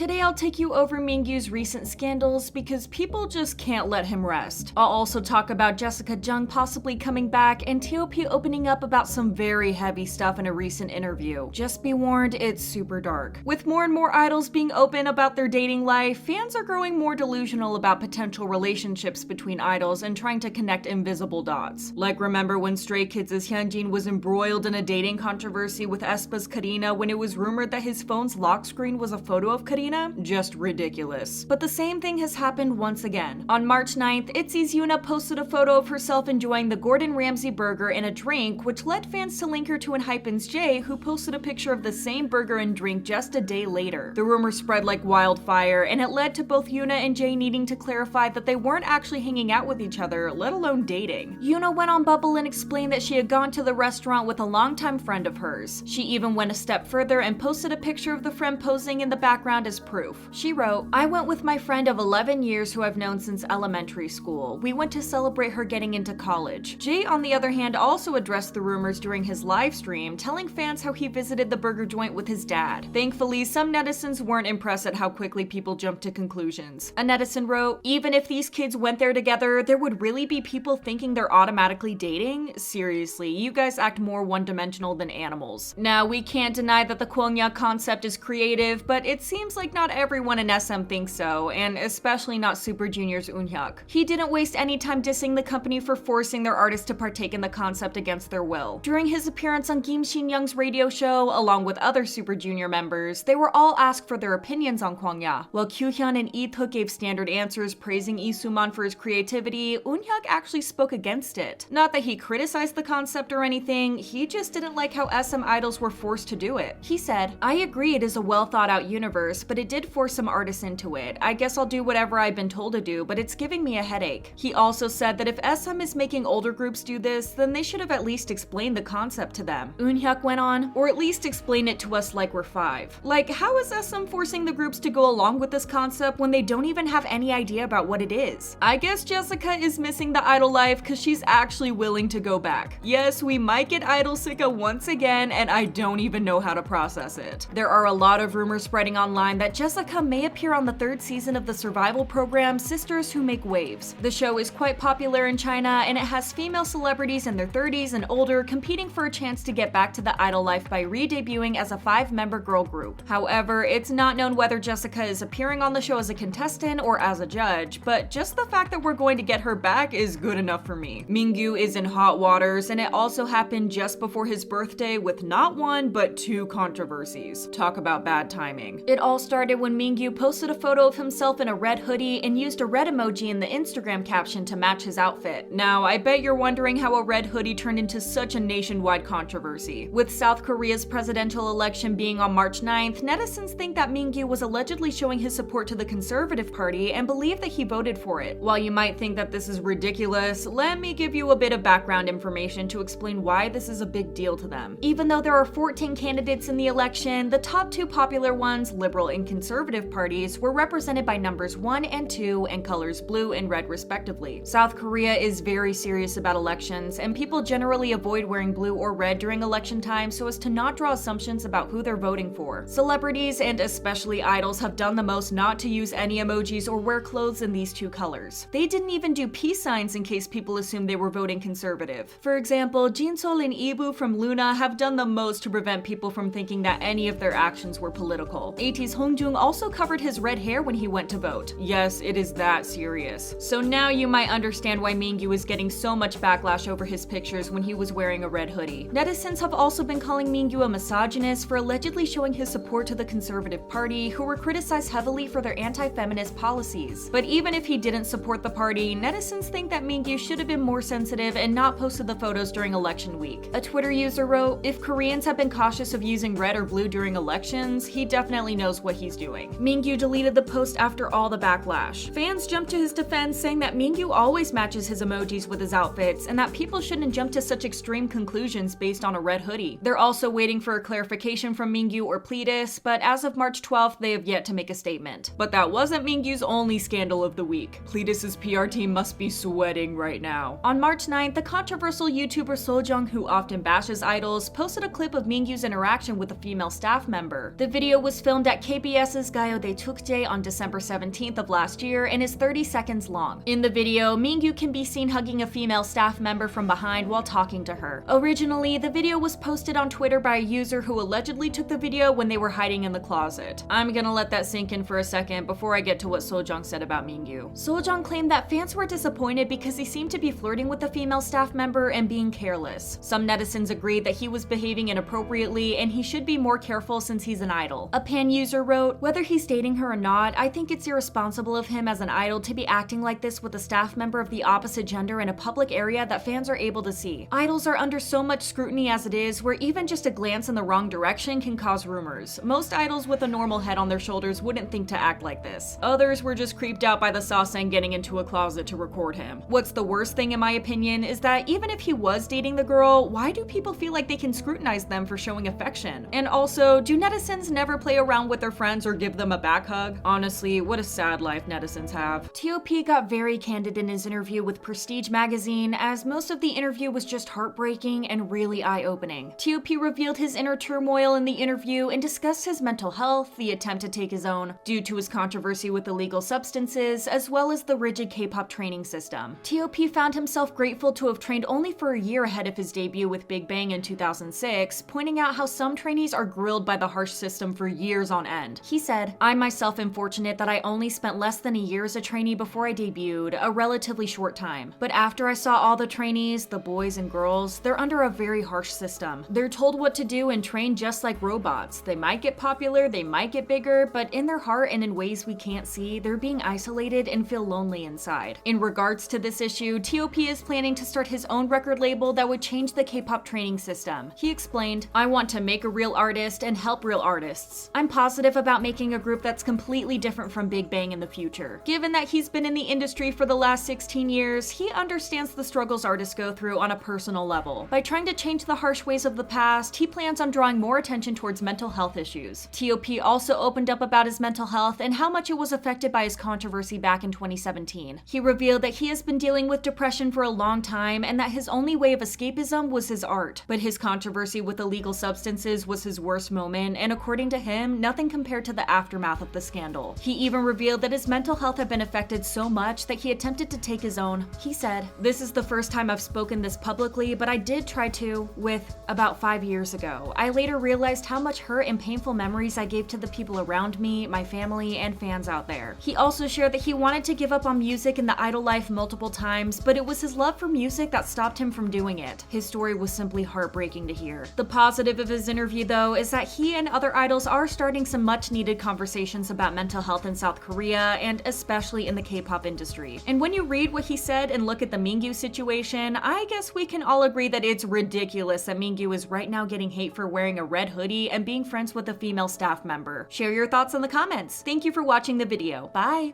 Today I'll take you over Mingyu's recent scandals because people just can't let him rest. I'll also talk about Jessica Jung possibly coming back and T.O.P opening up about some very heavy stuff in a recent interview. Just be warned, it's super dark. With more and more idols being open about their dating life, fans are growing more delusional about potential relationships between idols and trying to connect invisible dots. Like, remember when Stray Kids' Hyunjin was embroiled in a dating controversy with aespa's Karina when it was rumored that his phone's lock screen was a photo of Karina? Just ridiculous. But the same thing has happened once again. On March 9th, ITZY's Yuna posted a photo of herself enjoying the Gordon Ramsay burger and a drink, which led fans to link her to ENHYPEN's Jay, who posted a picture of the same burger and drink just a day later. The rumor spread like wildfire, and it led to both Yuna and Jay needing to clarify that they weren't actually hanging out with each other, let alone dating. Yuna went on Bubble and explained that she had gone to the restaurant with a longtime friend of hers. She even went a step further and posted a picture of the friend posing in the background as proof. She wrote, "I went with my friend of 11 years who I've known since elementary school. We went to celebrate her getting into college." Jay, on the other hand, also addressed the rumors during his live stream, telling fans how he visited the burger joint with his dad. Thankfully, some netizens weren't impressed at how quickly people jumped to conclusions. A netizen wrote, "Even if these kids went there together, there would really be people thinking they're automatically dating? Seriously, you guys act more one-dimensional than animals." Now, we can't deny that the Kwangya concept is creative, but it seems like not everyone in SM thinks so, and especially not Super Junior's Eunhyuk. He didn't waste any time dissing the company for forcing their artists to partake in the concept against their will. During his appearance on Kim Shin-young's radio show, along with other Super Junior members, they were all asked for their opinions on Kwangya. While Kyuhyun and Lee gave standard answers praising Lee Soo-man for his creativity, Eunhyuk actually spoke against it. Not that he criticized the concept or anything, he just didn't like how SM idols were forced to do it. He said, "I agree it is a well thought out universe, but it did force some artists into it. I guess I'll do whatever I've been told to do, but it's giving me a headache." He also said that if SM is making older groups do this, then they should have at least explained the concept to them. Eunhyuk went on, "Or at least explain it to us like we're 5. Like, how is SM forcing the groups to go along with this concept when they don't even have any idea about what it is?" I guess Jessica is missing the idol life because she's actually willing to go back. Yes, we might get idol sicka once again, and I don't even know how to process it. There are a lot of rumors spreading online that Jessica may appear on the 3rd season of the survival program Sisters Who Make Waves. The show is quite popular in China, and it has female celebrities in their 30s and older competing for a chance to get back to the idol life by re-debuting as a 5-member girl group. However, it's not known whether Jessica is appearing on the show as a contestant or as a judge, but just the fact that we're going to get her back is good enough for me. Mingyu is in hot waters, and it also happened just before his birthday with not one, but 2 controversies. Talk about bad timing. It all started when Mingyu posted a photo of himself in a red hoodie and used a red emoji in the Instagram caption to match his outfit. Now, I bet you're wondering how a red hoodie turned into such a nationwide controversy. With South Korea's presidential election being on March 9th, netizens think that Mingyu was allegedly showing his support to the Conservative Party and believe that he voted for it. While you might think that this is ridiculous, let me give you a bit of background information to explain why this is a big deal to them. Even though there are 14 candidates in the election, the top 2 popular ones, Liberal and Conservative parties, were represented by numbers 1 and 2 and colors blue and red respectively. South Korea is very serious about elections, and people generally avoid wearing blue or red during election time so as to not draw assumptions about who they're voting for. Celebrities, and especially idols, have done the most not to use any emojis or wear clothes in these 2 colors. They didn't even do peace signs in case people assumed they were voting conservative. For example, Jinsol and Ibu from Luna have done the most to prevent people from thinking that any of their actions were political. AT's Jung also covered his red hair when he went to vote. Yes, it is that serious. So now you might understand why Mingyu is getting so much backlash over his pictures when he was wearing a red hoodie. Netizens have also been calling Mingyu a misogynist for allegedly showing his support to the Conservative Party, who were criticized heavily for their anti-feminist policies. But even if he didn't support the party, netizens think that Mingyu should have been more sensitive and not posted the photos during election week. A Twitter user wrote, "If Koreans have been cautious of using red or blue during elections, he definitely knows what he's doing." Mingyu deleted the post after all the backlash. Fans jumped to his defense, saying that Mingyu always matches his emojis with his outfits and that people shouldn't jump to such extreme conclusions based on a red hoodie. They're also waiting for a clarification from Mingyu or Pledis, but as of March 12th, they have yet to make a statement. But that wasn't Mingyu's only scandal of the week. Pledis' PR team must be sweating right now. On March 9th, the controversial YouTuber Sojung, who often bashes idols, posted a clip of Mingyu's interaction with a female staff member. The video was filmed at KBS KBS's Gayo de Tukje on December 17th of last year and is 30 seconds long. In the video, Mingyu can be seen hugging a female staff member from behind while talking to her. Originally, the video was posted on Twitter by a user who allegedly took the video when they were hiding in the closet. I'm gonna let that sink in for a second before I get to what Jung said about Mingyu. Jung claimed that fans were disappointed because he seemed to be flirting with the female staff member and being careless. Some netizens agreed that he was behaving inappropriately and he should be more careful since he's an idol. A Pan user wrote, "Whether he's dating her or not, I think it's irresponsible of him as an idol to be acting like this with a staff member of the opposite gender in a public area that fans are able to see. Idols are under so much scrutiny as it is, where even just a glance in the wrong direction can cause rumors. Most idols with a normal head on their shoulders wouldn't think to act like this. Others were just creeped out by the Sasaeng getting into a closet to record him. What's the worst thing in my opinion is that even if he was dating the girl, why do people feel like they can scrutinize them for showing affection? And also, do netizens never play around with their friends or give them a back hug? Honestly, what a sad life netizens have." T.O.P got very candid in his interview with Prestige magazine, as most of the interview was just heartbreaking and really eye-opening. T.O.P revealed his inner turmoil in the interview and discussed his mental health, the attempt to take his own due to his controversy with illegal substances, as well as the rigid K-pop training system. T.O.P found himself grateful to have trained only for a year ahead of his debut with Bigbang in 2006, pointing out how some trainees are grilled by the harsh system for years on end. He said, "I myself am fortunate that I only spent less than a year as a trainee before I debuted, a relatively short time. But after I saw all the trainees, the boys and girls, they're under a very harsh system. They're told what to do and trained just like robots. They might get popular, they might get bigger, but in their heart and in ways we can't see, they're being isolated and feel lonely inside." In regards to this issue, T.O.P is planning to start his own record label that would change the K-pop training system. He explained, "I want to make a real artist and help real artists. I'm positive about making a group that's completely different from Bigbang in the future." Given that he's been in the industry for the last 16 years, he understands the struggles artists go through on a personal level. By trying to change the harsh ways of the past, he plans on drawing more attention towards mental health issues. T.O.P also opened up about his mental health and how much it was affected by his controversy back in 2017. He revealed that he has been dealing with depression for a long time and that his only way of escapism was his art. But his controversy with illegal substances was his worst moment, and according to him, nothing compared to the aftermath of the scandal. He even revealed that his mental health had been affected so much that he attempted to take his own. He said, "This is the first time I've spoken this publicly, but I did try to, about 5 years ago. I later realized how much hurt and painful memories I gave to the people around me, my family, and fans out there." He also shared that he wanted to give up on music and the idol life multiple times, but it was his love for music that stopped him from doing it. His story was simply heartbreaking to hear. The positive of his interview, though, is that he and other idols are starting some much-needed conversations about mental health in South Korea, and especially in the K-pop industry. And when you read what he said and look at the Mingyu situation, I guess we can all agree that it's ridiculous that Mingyu is right now getting hate for wearing a red hoodie and being friends with a female staff member. Share your thoughts in the comments. Thank you for watching the video. Bye!